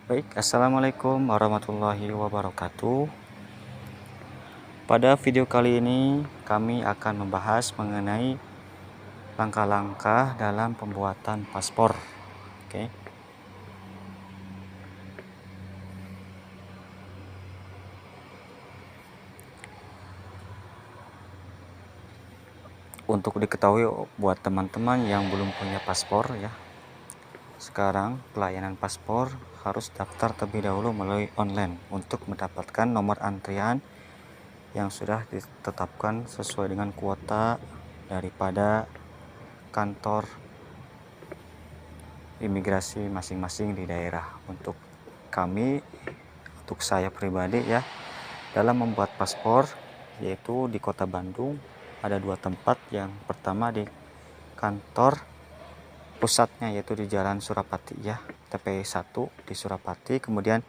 Baik, assalamualaikum warahmatullahi wabarakatuh. Pada video kali ini kami akan membahas mengenai langkah-langkah dalam pembuatan paspor. Oke. Untuk diketahui buat teman-teman yang belum punya paspor ya. Sekarang pelayanan paspor harus daftar terlebih dahulu melalui online untuk mendapatkan nomor antrian yang sudah ditetapkan sesuai dengan kuota daripada kantor imigrasi masing-masing di daerah. Untuk kami, untuk saya pribadi ya, dalam membuat paspor, yaitu di kota Bandung ada 2 tempat. Yang pertama di kantor pusatnya, yaitu di Jalan Surapati ya, TPI 1 di Surapati. Kemudian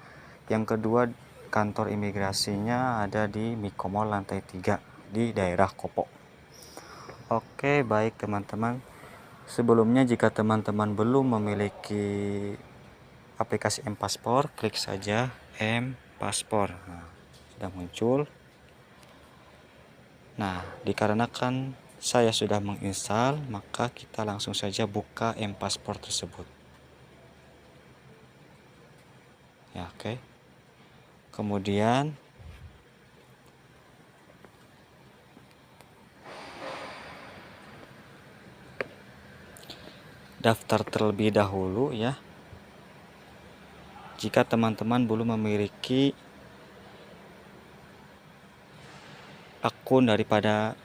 yang kedua kantor imigrasinya ada di Mikomo lantai 3 di daerah Kopo. Oke, baik teman-teman. Sebelumnya jika teman-teman belum memiliki aplikasi M-Paspor, klik saja M-Paspor. Nah, sudah muncul. Nah, dikarenakan saya sudah menginstal, maka kita langsung saja buka M-Paspor tersebut. Ya, oke. Kemudian daftar terlebih dahulu ya. Jika teman-teman belum memiliki akun daripada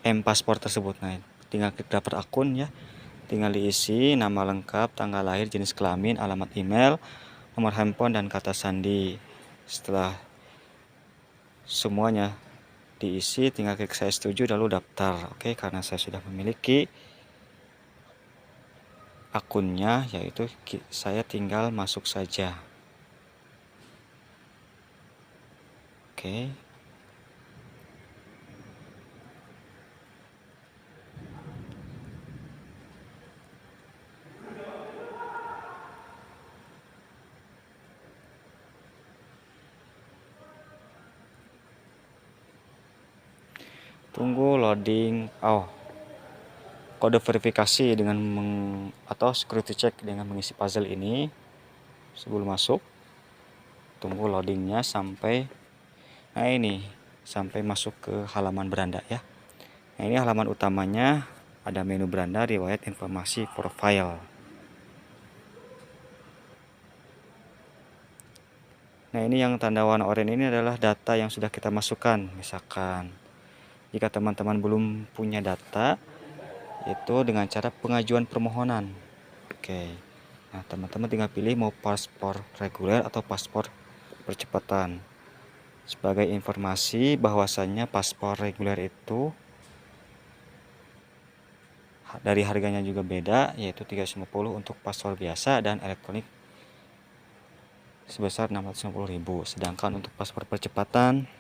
M-Paspor tersebut, nah tinggal klik daftar akun ya. Tinggal diisi nama lengkap, tanggal lahir, jenis kelamin, alamat email, nomor handphone, dan kata sandi. Setelah semuanya diisi, tinggal klik saya setuju lalu daftar. Oke, karena saya sudah memiliki akunnya, yaitu saya tinggal masuk saja. Oke. Tunggu loading. Kode verifikasi dengan atau security check dengan mengisi puzzle ini sebelum masuk. Tunggu loadingnya sampai sampai masuk ke halaman beranda ya. Nah, ini halaman utamanya, ada menu beranda, riwayat informasi, profile. Nah, ini yang tanda warna oranye ini adalah data yang sudah kita masukkan. Misalkan jika teman-teman belum punya data, itu dengan cara pengajuan permohonan. Oke. Nah, teman-teman tinggal pilih mau paspor reguler atau paspor percepatan. Sebagai informasi bahwasannya paspor reguler itu dari harganya juga beda, yaitu 350 untuk paspor biasa dan elektronik sebesar 650.000. Sedangkan untuk paspor percepatan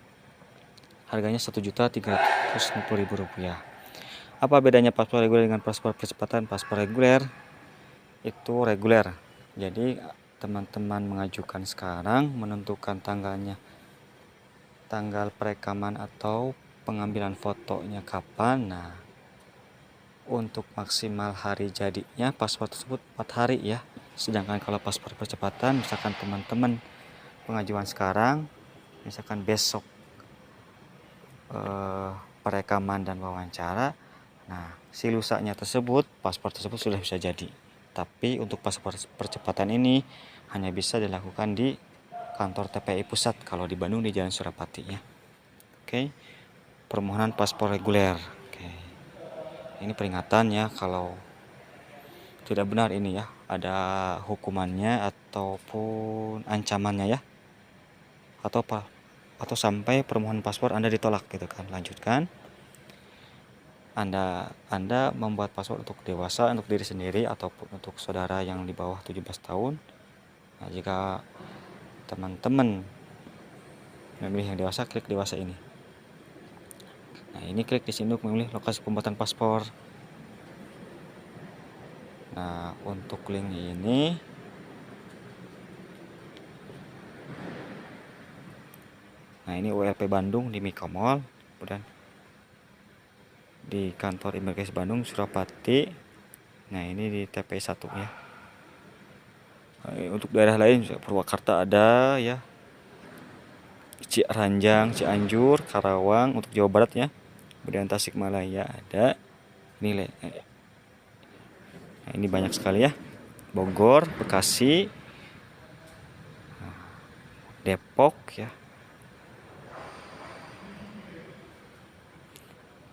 harganya Rp1.350.000. Apa bedanya paspor reguler dengan paspor percepatan? Paspor reguler itu reguler. Jadi teman-teman mengajukan sekarang, menentukan tanggal perekaman atau pengambilan fotonya kapan. Nah, untuk maksimal hari jadinya paspor tersebut 4 hari ya. Sedangkan kalau paspor percepatan, misalkan teman-teman pengajuan sekarang, misalkan besok perekaman dan wawancara, nah si lusanya tersebut paspor tersebut sudah bisa jadi. Tapi untuk paspor percepatan ini hanya bisa dilakukan di kantor TPI pusat, kalau di Bandung di Jalan Surapati ya. Oke. Permohonan paspor reguler. Oke. Ini peringatan ya, kalau tidak benar ini ya, ada hukumannya ataupun ancamannya ya. Atau sampai permohonan paspor Anda ditolak gitu kan. Lanjutkan. Anda membuat paspor untuk dewasa, untuk diri sendiri ataupun untuk saudara yang di bawah 17 tahun. Nah, jika teman-teman memilih yang dewasa, klik dewasa ini. Nah, ini klik di sini untuk memilih lokasi pembuatan paspor. Nah, untuk link ini Nah, ini ULP Bandung di Mikomol, kemudian di kantor imigrasi Bandung Surapati. Nah, ini di TPI 1 ya. Untuk daerah lain Purwakarta ada ya, Ciranjang, Cianjur, Karawang untuk Jawa Barat ya. Kemudian Tasikmalaya ada. Nah, ini banyak sekali ya. Bogor, Bekasi, Depok ya.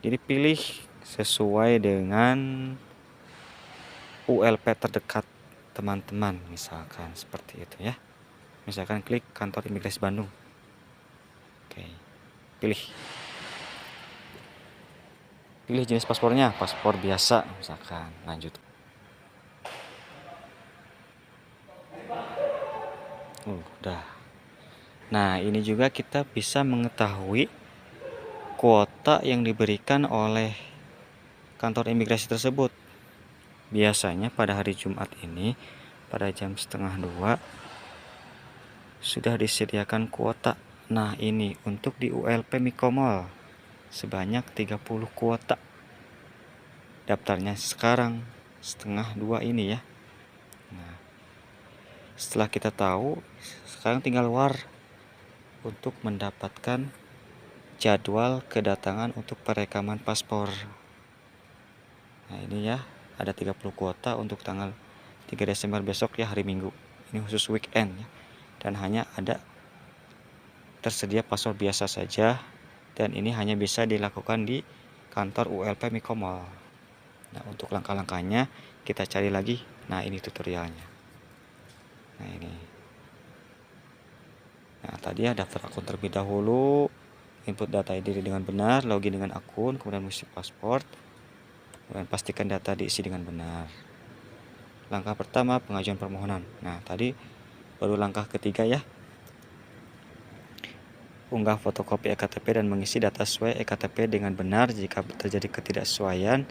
Jadi pilih sesuai dengan ULP terdekat teman-teman, misalkan seperti itu ya. Misalkan klik kantor imigrasi Bandung. Oke, pilih jenis paspornya, paspor biasa misalkan. Lanjut. Udah. Nah, ini juga kita bisa mengetahui kuota yang diberikan oleh kantor imigrasi tersebut. Biasanya pada hari Jumat ini pada jam 1:30 sudah disediakan kuota. Nah, ini untuk di ULP Mikomol sebanyak 30 kuota. Daftarnya sekarang 1:30 ini ya. Nah, setelah kita tahu, sekarang tinggal war untuk mendapatkan jadwal kedatangan untuk perekaman paspor. Nah, ini ya, ada 30 kuota untuk tanggal 3 Desember besok ya, hari Minggu. Ini khusus weekend ya. Dan hanya ada tersedia paspor biasa saja, dan ini hanya bisa dilakukan di kantor ULP Mikomol. Nah, untuk langkah-langkahnya kita cari lagi. Nah, ini tutorialnya. Nah, ini. Nah, tadi ya, daftar akun terlebih dahulu, input data diri dengan benar, login dengan akun, kemudian mengisi paspor, kemudian pastikan data diisi dengan benar. Langkah pertama, pengajuan permohonan. Nah, tadi baru langkah ketiga ya. Unggah fotokopi EKTP dan mengisi data sesuai EKTP dengan benar. Jika terjadi ketidaksesuaian,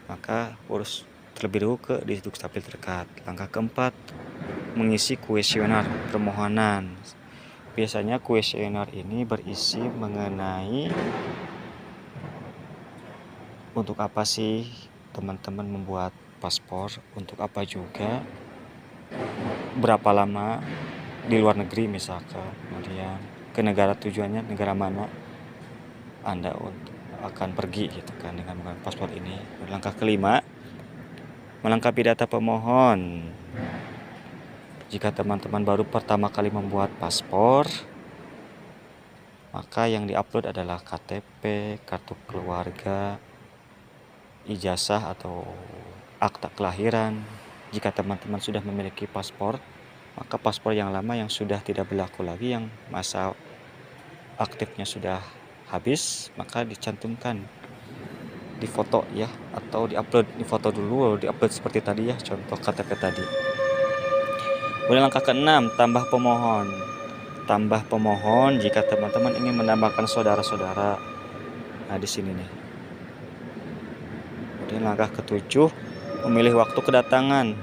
maka urus terlebih dahulu ke di Dukcapil terdekat. Langkah keempat, mengisi kuesioner permohonan. Biasanya kuesioner ini berisi mengenai untuk apa sih teman-teman membuat paspor, untuk apa juga, berapa lama di luar negeri misalkan, kemudian ke negara tujuannya, negara mana Anda akan pergi gitu kan dengan menggunakan paspor ini. Langkah kelima, melengkapi data pemohon. Jika teman-teman baru pertama kali membuat paspor, maka yang diupload adalah KTP, kartu keluarga, ijazah atau akta kelahiran. Jika teman-teman sudah memiliki paspor, maka paspor yang lama yang sudah tidak berlaku lagi, yang masa aktifnya sudah habis, maka dicantumkan di foto ya, atau diupload, di foto dulu lalu diupload seperti tadi ya, contoh KTP tadi. Kemudian langkah keenam, tambah pemohon. Tambah pemohon jika teman-teman ingin menambahkan saudara-saudara. Nah, di sini nih. Kemudian langkah ketujuh, memilih waktu kedatangan.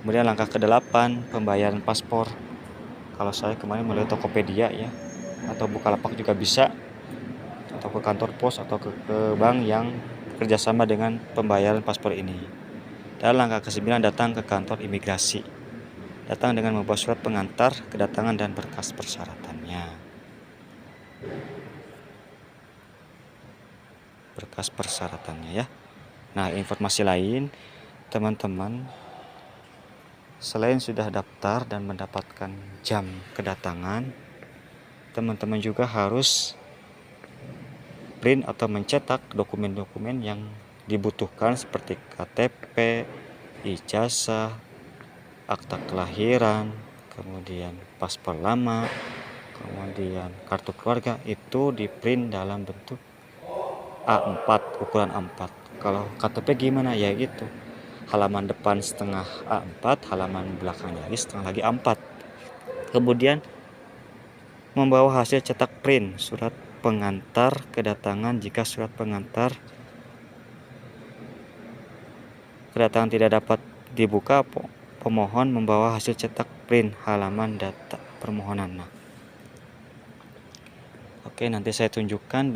Kemudian langkah ke-8, pembayaran paspor. Kalau saya kemarin melalui Tokopedia ya, atau Bukalapak juga bisa, atau ke kantor pos atau ke bank yang kerjasama dengan pembayaran paspor ini. Dan langkah ke-9, datang ke kantor imigrasi. Datang dengan membawa surat pengantar kedatangan dan berkas persyaratannya. Berkas persyaratannya ya. Nah, informasi lain, teman-teman, selain sudah daftar dan mendapatkan jam kedatangan, teman-teman juga harus print atau mencetak dokumen-dokumen yang dibutuhkan seperti KTP, ijazah, akta kelahiran, kemudian paspor lama, kemudian kartu keluarga, itu di print dalam bentuk A4, ukuran A4. Kalau KTP gimana ya gitu, halaman depan setengah A4, halaman belakangnya lagi setengah lagi A4. Kemudian membawa hasil cetak print surat pengantar kedatangan. Jika surat pengantar kedatangan tidak dapat dibuka, pemohon membawa hasil cetak print halaman data permohonan. Nah, Oke, nanti saya tunjukkan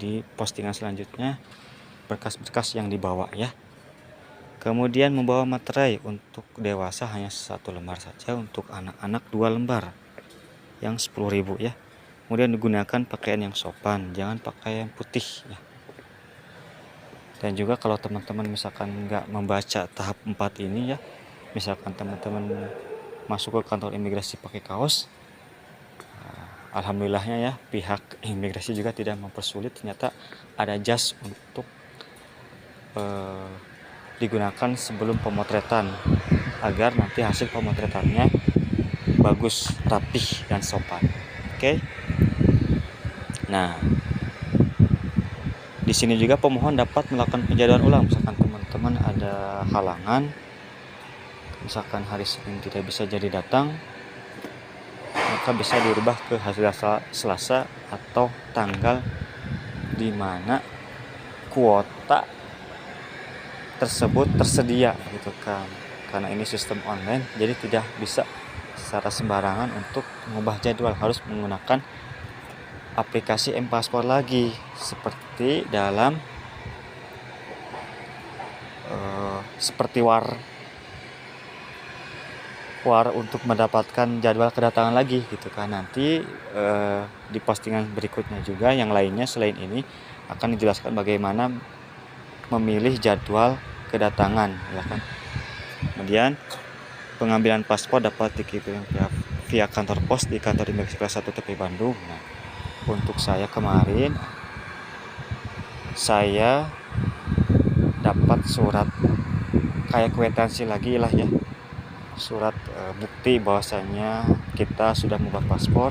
di postingan selanjutnya berkas-berkas yang dibawa ya. Kemudian membawa materai untuk dewasa hanya 1 lembar saja, untuk anak-anak 2 lembar yang 10.000 ya. Kemudian digunakan pakaian yang sopan, jangan pakaian putih ya. Dan juga kalau teman-teman misalkan nggak membaca tahap 4 ini ya, misalkan teman-teman masuk ke kantor imigrasi pakai kaos, alhamdulillahnya ya, pihak imigrasi juga tidak mempersulit. Ternyata ada jas untuk digunakan sebelum pemotretan, agar nanti hasil pemotretannya bagus, rapih, dan sopan. Oke. Nah, di sini juga pemohon dapat melakukan penjadwalan ulang. Misalkan teman-teman ada halangan, misalkan hari Senin tidak bisa jadi datang, maka bisa dirubah ke hari Selasa atau tanggal di mana kuota tersebut tersedia gitu kan. Karena ini sistem online, jadi tidak bisa secara sembarangan untuk mengubah jadwal, harus menggunakan aplikasi M-Paspor lagi, seperti dalam seperti war untuk mendapatkan jadwal kedatangan lagi gitu kan. Nanti di postingan berikutnya juga yang lainnya selain ini akan dijelaskan bagaimana memilih jadwal kedatangan ya kan. Kemudian pengambilan paspor dapat dikirim via kantor pos di kantor imigrasi kelas 1 TPI Bandung. Nah, untuk saya kemarin saya dapat surat kayak kwitansi lagi lah ya, surat bukti bahwasanya kita sudah membuat paspor,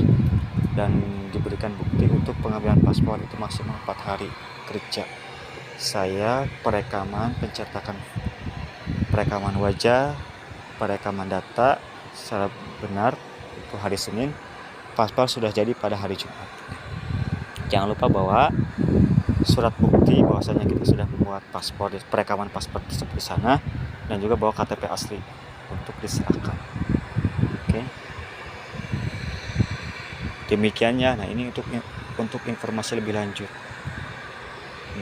dan diberikan bukti untuk pengambilan paspor itu maksimal 4 hari kerja. Saya perekaman wajah, perekaman data secara benar itu hari Senin, paspor sudah jadi pada hari Jumat. Jangan lupa bawa surat bukti bahwasanya kita sudah membuat paspor, perekaman paspor tersebut di sana, dan juga bawa KTP asli untuk diserahkan. Oke. Demikiannya. Nah, ini untuk informasi lebih lanjut,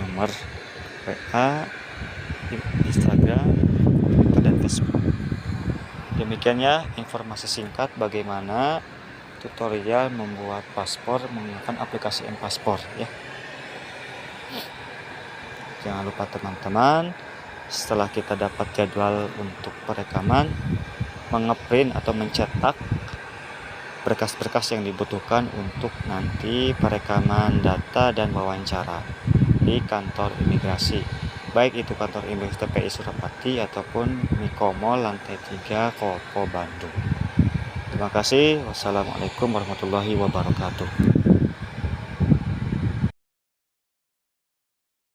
nomor WA, Instagram, Twitter, dan Facebook. Demikiannya informasi singkat bagaimana tutorial membuat paspor menggunakan aplikasi M-Paspor ya. Jangan lupa teman-teman, setelah kita dapat jadwal untuk perekaman, mengeprint atau mencetak berkas-berkas yang dibutuhkan untuk nanti perekaman data dan wawancara di kantor imigrasi, baik itu kantor imigrasi TPI Surapati ataupun Mikomo lantai 3 Kopo Bandung. Terima kasih. Wassalamualaikum warahmatullahi wabarakatuh.